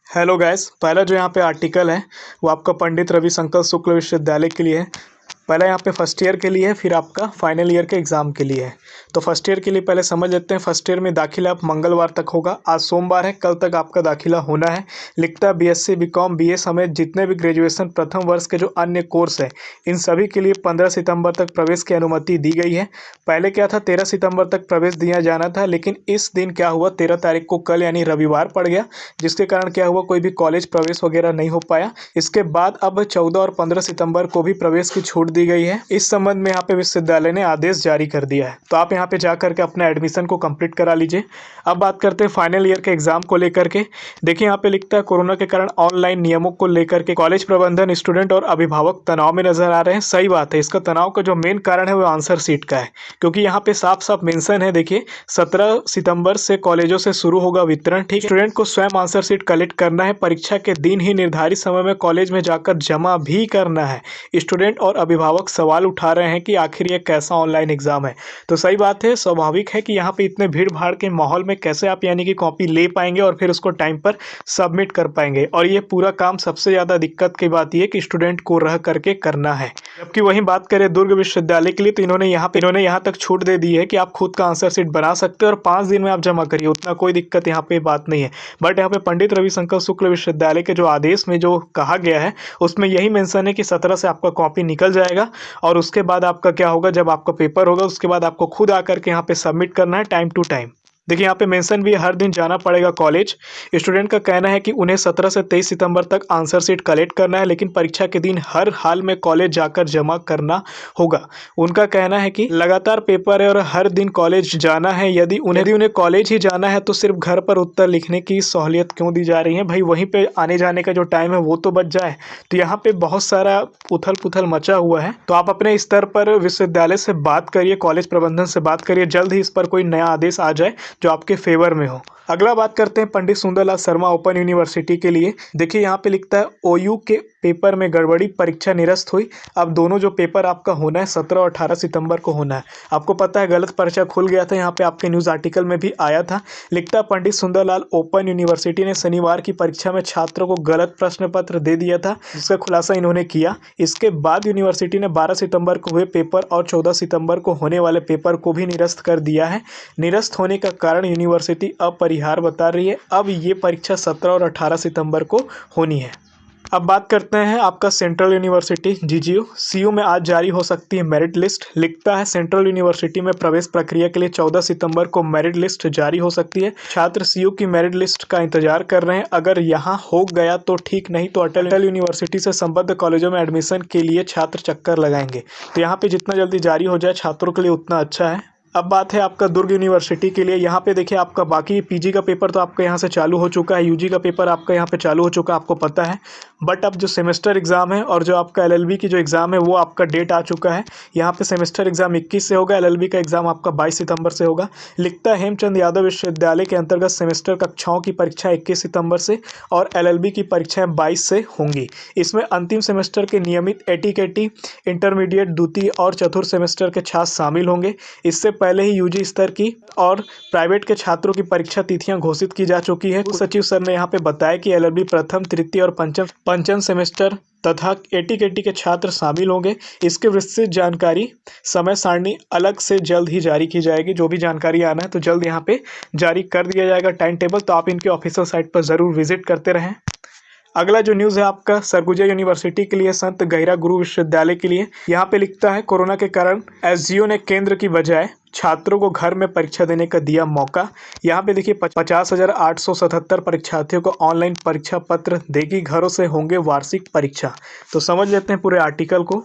Hello guys, पहला जो यहाँ पे आर्टिकल है वो आपका पंडित रविशंकर शुक्ल विश्वविद्यालय के लिए है। पहला यहाँ पे फर्स्ट ईयर के लिए है, फिर आपका फाइनल ईयर के एग्ज़ाम के लिए है। तो फर्स्ट ईयर के लिए पहले समझ लेते हैं। फर्स्ट ईयर में दाखिला आप मंगलवार तक होगा। आज सोमवार है, कल तक आपका दाखिला होना है। लिखता है बीएससी बीकॉम बीए समेत जितने भी ग्रेजुएशन प्रथम वर्ष के जो अन्य कोर्स है इन सभी के लिए 15 सितंबर तक प्रवेश की अनुमति दी गई है। पहले क्या था, 13 सितंबर तक प्रवेश दिया जाना था, लेकिन इस दिन क्या हुआ, 13 तारीख को कल यानी रविवार पड़ गया, जिसके कारण क्या हुआ, कोई भी कॉलेज प्रवेश वगैरह नहीं हो पाया। इसके बाद अब 14 और 15 सितंबर को भी प्रवेश की छूट दी गई है। इस संबंध में यहाँ पे विश्वविद्यालय ने आदेश जारी कर दिया है, तो आप यहाँ पे जाकर के अपना एडमिशन को कंप्लीट करा लीजिए। अब बात करते हैं फाइनल ईयर के एग्जाम को लेकर के। देखिए यहाँ पे लिखता है कोरोना के कारण ऑनलाइन नियमों को लेकर के कॉलेज प्रबंधन, स्टूडेंट और अभिभावक तनाव में नजर आ रहे हैं। सही बात है, इसका तनाव का जो मेन कारण है वो आंसर सीट का है, क्योंकि यहाँ पे साफ साफ मेंशन है। देखिए 17 सितंबर से कॉलेजों से शुरू होगा वितरण। ठीक है, स्टूडेंट को स्वयं आंसर सीट कलेक्ट करना है, परीक्षा के दिन ही निर्धारित समय में कॉलेज में जाकर जमा भी करना है। स्टूडेंट और अभिभावक सवाल उठा रहे हैं कि आखिर ये कैसा ऑनलाइन एग्जाम है। तो सही बात है, स्वाभाविक है कि यहाँ पे इतने भीड़ भाड़ के माहौल में कैसे आप यानी कि कॉपी ले पाएंगे और फिर उसको टाइम पर सबमिट कर पाएंगे। और ये पूरा काम सबसे ज़्यादा दिक्कत की बात ये कि स्टूडेंट को रह करके करना है। जबकि वहीं बात करें दुर्ग विश्वविद्यालय के लिए, तो इन्होंने यहाँ तक छूट दे दी है कि आप खुद का आंसर सीट बना सकते हो और 5 दिन में आप जमा करिए, उतना कोई दिक्कत यहाँ पे बात नहीं है। बट यहाँ पे पंडित रविशंकर शुक्ल विश्वविद्यालय के जो आदेश में जो कहा गया है उसमें यही मेंशन है कि 17 से आपका कॉपी निकल जाएगा और उसके बाद आपका क्या होगा, जब आपका पेपर होगा उसके बाद आपको खुद आकर के यहाँ पे सबमिट करना है टाइम टू टाइम। देखिए यहाँ पे मेंशन भी हर दिन जाना पड़ेगा कॉलेज। स्टूडेंट का कहना है कि उन्हें 17 से 23 सितंबर तक आंसर सीट कलेक्ट करना है, लेकिन परीक्षा के दिन हर हाल में कॉलेज जाकर जमा करना होगा। उनका कहना है कि लगातार पेपर है और हर दिन कॉलेज जाना है। यदि उन्हें कॉलेज ही जाना है तो सिर्फ घर पर उत्तर लिखने की सहूलियत क्यों दी जा रही है। भाई वहीं पे आने जाने का जो टाइम है वो तो बच जाए। तो यहाँ पे बहुत सारा उथल पुथल मचा हुआ है। तो आप अपने स्तर पर विश्वविद्यालय से बात करिए, कॉलेज प्रबंधन से बात करिए, जल्द ही इस पर कोई नया आदेश आ जाए जो आपके फेवर में हो। अगला बात करते हैं पंडित सुंदरलाल शर्मा ओपन यूनिवर्सिटी के लिए। देखिए यहाँ पे लिखता है ओयू के पेपर में गड़बड़ी, परीक्षा निरस्त हुई। अब दोनों जो पेपर आपका होना है 17 और 18 सितंबर को होना है। आपको पता है गलत पर्चा खुल गया था, यहाँ पे आपके न्यूज़ आर्टिकल में भी आया था। लिखता है पंडित सुंदरलाल ओपन यूनिवर्सिटी ने शनिवार की परीक्षा में छात्रों को गलत प्रश्न पत्र दे दिया था, जिसका खुलासा इन्होंने किया। इसके बाद यूनिवर्सिटी ने 12 सितंबर को हुए पेपर और 14 सितंबर को होने वाले पेपर को भी निरस्त कर दिया है। निरस्त होने का कारण यूनिवर्सिटी अपरिहार्य बता रही है। अब ये परीक्षा 17 और 18 सितंबर को होनी है। अब बात करते हैं आपका सेंट्रल यूनिवर्सिटी जीजीयू सीयू में आज जारी हो सकती है मेरिट लिस्ट। लिखता है सेंट्रल यूनिवर्सिटी में प्रवेश प्रक्रिया के लिए 14 सितंबर को मेरिट लिस्ट जारी हो सकती है। छात्र सीयू की मेरिट लिस्ट का इंतजार कर रहे हैं। अगर यहाँ हो गया तो ठीक, नहीं तो अटल यूनिवर्सिटी से संबद्ध कॉलेजों में एडमिशन के लिए छात्र चक्कर लगाएंगे। तो यहाँ पे जितना जल्दी जारी हो जाए छात्रों के लिए उतना अच्छा है। अब बात है आपका दुर्ग यूनिवर्सिटी के लिए। यहाँ पे देखिए आपका बाकी पीजी का पेपर तो आपका यहाँ से चालू हो चुका है, यूजी का पेपर आपका यहाँ पे चालू हो चुका है, आपको पता है। बट अब जो सेमेस्टर एग्ज़ाम है और जो आपका एलएलबी की जो एग्ज़ाम है वो आपका डेट आ चुका है। यहाँ पे सेमेस्टर एग्ज़ाम 21 से होगा, एलएलबी का एग्ज़ाम आपका 22 सितंबर से होगा। लिखता है हेमचंद यादव विश्वविद्यालय के अंतर्गत सेमेस्टर कक्षाओं की परीक्षा 21 सितंबर से और एलएलबी की परीक्षाएँ 22 से होंगी। इसमें अंतिम सेमेस्टर के नियमित एटीकेटी, इंटरमीडिएट, द्वितीय और चतुर्थ सेमेस्टर के छात्र शामिल होंगे। इससे पहले ही यूजी स्तर की और प्राइवेट के छात्रों की परीक्षा तिथियां घोषित की जा चुकी है। सचिव सर ने यहाँ पे बताया कि एलएलबी प्रथम, तृतीय और पंचम सेमेस्टर तथा एटीकेटी के छात्र शामिल होंगे। इसके विस्तृत जानकारी, समय सारणी अलग से जल्द ही जारी की जाएगी। जो भी जानकारी आना है तो जल्द यहाँ पे जारी कर दिया जाएगा टाइम टेबल। तो आप इनके ऑफिशियल साइट पर ज़रूर विजिट करते रहें। अगला जो न्यूज़ है आपका सरगुजा यूनिवर्सिटी के लिए, संत गहिरा गुरु विश्वविद्यालय के लिए। यहाँ पे लिखता है कोरोना के कारण एसजीओ ने केंद्र की बजाय छात्रों को घर में परीक्षा देने का दिया मौका। यहाँ पे देखिए 50,877 परीक्षार्थियों को ऑनलाइन परीक्षा पत्र देगी, घरों से होंगे वार्षिक परीक्षा। तो समझ लेते हैं पूरे आर्टिकल को।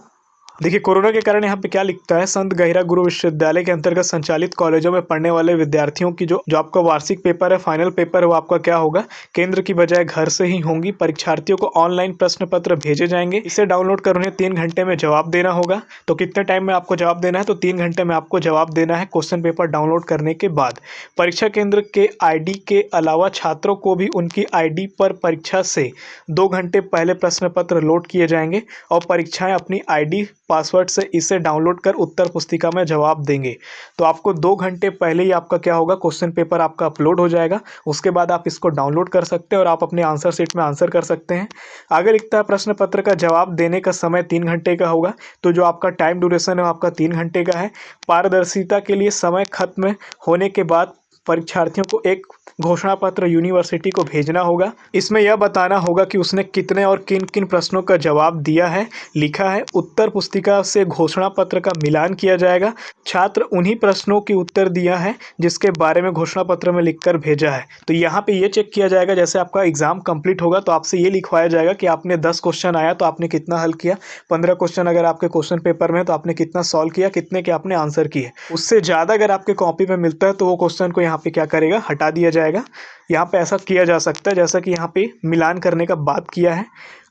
देखिए कोरोना के कारण यहाँ पे क्या लिखता है, संत गहिरा गुरु विश्वविद्यालय के अंतर्गत संचालित कॉलेजों में पढ़ने वाले विद्यार्थियों की जो आपका वार्षिक पेपर है, फाइनल पेपर है, वो आपका क्या होगा, केंद्र की बजाय घर से ही होंगी। परीक्षार्थियों को ऑनलाइन प्रश्न पत्र भेजे जाएंगे। इसे डाउनलोड कर उन्हें 3 घंटे में जवाब देना होगा। तो कितने टाइम में आपको जवाब देना है, तो 3 घंटे में आपको जवाब देना है क्वेश्चन पेपर डाउनलोड करने के बाद। परीक्षा केंद्र के ID के अलावा छात्रों को भी उनकी ID पर परीक्षा से 2 घंटे पहले प्रश्न पत्र लोड किए जाएंगे और परीक्षाएं अपनी ID पासवर्ड से इसे डाउनलोड कर उत्तर पुस्तिका में जवाब देंगे। तो आपको 2 घंटे पहले ही आपका क्या होगा, क्वेश्चन पेपर आपका अपलोड हो जाएगा। उसके बाद आप इसको डाउनलोड कर सकते हैं और आप अपने आंसर शीट में आंसर कर सकते हैं। आगे लिखता है प्रश्न पत्र का जवाब देने का समय 3 घंटे का होगा। तो जो आपका टाइम ड्यूरेशन है वो आपका 3 घंटे का है। पारदर्शिता के लिए समय खत्म होने के बाद परीक्षार्थियों को एक घोषणा पत्र यूनिवर्सिटी को भेजना होगा। इसमें यह बताना होगा कि उसने कितने और किन किन प्रश्नों का जवाब दिया है, लिखा है। उत्तर पुस्तिका से घोषणा पत्र का मिलान किया जाएगा। छात्र उन्हीं प्रश्नों की उत्तर दिया है जिसके बारे में घोषणा पत्र में लिखकर भेजा है। तो यहाँ पे ये चेक किया जाएगा, जैसे आपका एग्जाम कंप्लीट होगा तो आपसे ये लिखवाया जाएगा कि आपने 10 क्वेश्चन आया तो आपने कितना हल किया, 15 क्वेश्चन अगर आपके क्वेश्चन पेपर में है तो आपने कितना सॉल्व किया, कितने के आपने आंसर किए। उससे ज़्यादा अगर आपके कॉपी में मिलता है तो वो क्वेश्चन को यहाँ पे क्या करेगा, हटा दिया जाएगा। यहाँ पे ऐसा किया जा सकता है जैसा कि यहाँ पे मिलान करने का बात किया है।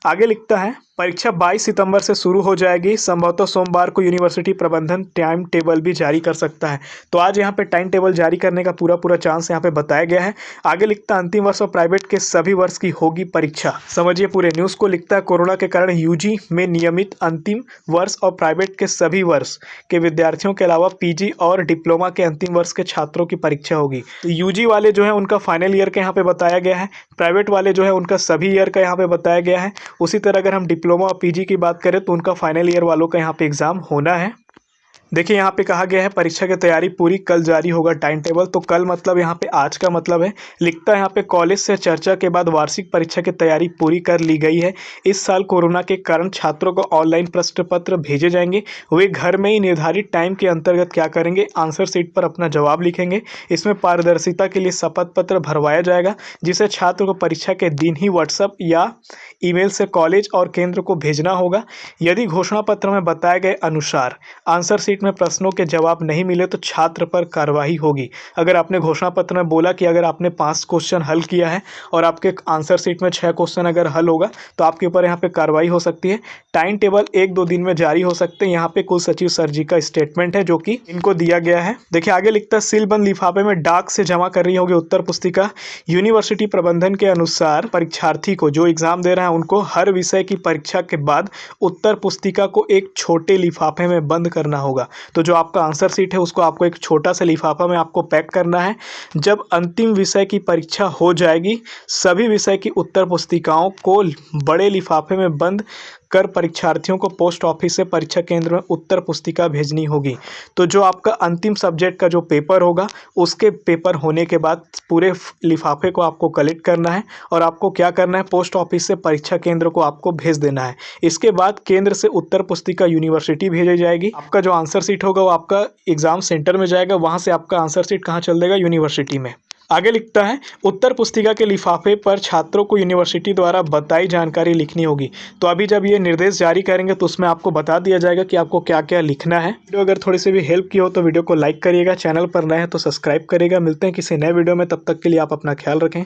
आगे लिखता है परीक्षा 22 सितंबर से शुरू हो जाएगी। संभवतः सोमवार को यूनिवर्सिटी प्रबंधन टाइम टेबल भी जारी कर सकता है। तो आज यहाँ पे टाइम टेबल जारी करने का पूरा चांस यहाँ पे बताया गया है। आगे लिखता है अंतिम वर्ष और प्राइवेट के सभी वर्ष की होगी परीक्षा। समझिए पूरे न्यूज़ को। लिखता है कोरोना के कारण यूजी में नियमित अंतिम वर्ष और प्राइवेट के सभी वर्ष के विद्यार्थियों के अलावा पीजी और डिप्लोमा के अंतिम वर्ष के छात्रों की परीक्षा होगी। तो यूजी वाले जो है उनका फाइनल ईयर का यहाँ पे बताया गया है, प्राइवेट वाले जो है उनका सभी ईयर का यहाँ पे बताया गया है। उसी तरह अगर हम डिप्लोमा और पीजी की बात करें तो उनका फाइनल ईयर वालों का यहाँ पे एग्ज़ाम होना है। देखिए यहाँ पे कहा गया है परीक्षा की तैयारी पूरी, कल जारी होगा टाइम टेबल। तो कल मतलब यहाँ पे आज का मतलब है। लिखता है यहाँ पे कॉलेज से चर्चा के बाद वार्षिक परीक्षा की तैयारी पूरी कर ली गई है। इस साल कोरोना के कारण छात्रों को ऑनलाइन प्रश्न पत्र भेजे जाएंगे। वे घर में ही निर्धारित टाइम के अंतर्गत क्या करेंगे, आंसर शीट पर अपना जवाब लिखेंगे। इसमें पारदर्शिता के लिए शपथ पत्र भरवाया जाएगा जिसे छात्र को परीक्षा के दिन ही व्हाट्सएप या ईमेल से कॉलेज और केंद्र को भेजना होगा। यदि घोषणा पत्र में बताए गए अनुसार आंसर शीट में प्रश्नों के जवाब नहीं मिले तो छात्र पर कार्रवाई होगी। अगर आपने घोषणा पत्र में बोला कि अगर आपने 5 क्वेश्चन हल किया है और आपके आंसर शीट में 6 क्वेश्चन अगर हल होगा तो आपके ऊपर यहाँ पे कार्रवाई हो सकती है। टाइम टेबल 1-2 दिन में जारी हो सकते हैं। यहाँ पे कुल सचिव सर जी का स्टेटमेंट है जो कि इनको दिया गया है। देखिए आगे लिखता है सीलबंद लिफाफे में डाक से जमा कर रही होगी उत्तर पुस्तिका। यूनिवर्सिटी प्रबंधन के अनुसार परीक्षार्थी को जो एग्जाम दे रहा है उनको हर विषय की परीक्षा के बाद उत्तर पुस्तिका को एक छोटे लिफाफे में बंद करना होगा। तो जो आपका आंसर शीट है उसको आपको एक छोटा सा लिफाफा में आपको पैक करना है। जब अंतिम विषय की परीक्षा हो जाएगी सभी विषय की उत्तर पुस्तिकाओं को बड़े लिफाफे में बंद कर परीक्षार्थियों को पोस्ट ऑफिस से परीक्षा केंद्र में उत्तर पुस्तिका भेजनी होगी। तो जो आपका अंतिम सब्जेक्ट का जो पेपर होगा उसके पेपर होने के बाद पूरे लिफाफे को आपको कलेक्ट करना है और आपको क्या करना है, पोस्ट ऑफिस से परीक्षा केंद्र को आपको भेज देना है। इसके बाद केंद्र से उत्तर पुस्तिका यूनिवर्सिटी भेजी जाएगी। आपका जो आंसर शीट होगा वो आपका एग्जाम सेंटर में जाएगा, वहाँ से आपका आंसर शीट कहाँ चल देगा, यूनिवर्सिटी में। आगे लिखता है उत्तर पुस्तिका के लिफाफे पर छात्रों को यूनिवर्सिटी द्वारा बताई जानकारी लिखनी होगी। तो अभी जब ये निर्देश जारी करेंगे तो उसमें आपको बता दिया जाएगा कि आपको क्या क्या लिखना है। वीडियो अगर थोड़ी सी भी हेल्प की हो तो वीडियो को लाइक करिएगा, चैनल पर नए हैं तो सब्सक्राइब करिएगा। मिलते हैं किसी नए वीडियो में, तब तक के लिए आप अपना ख्याल रखें।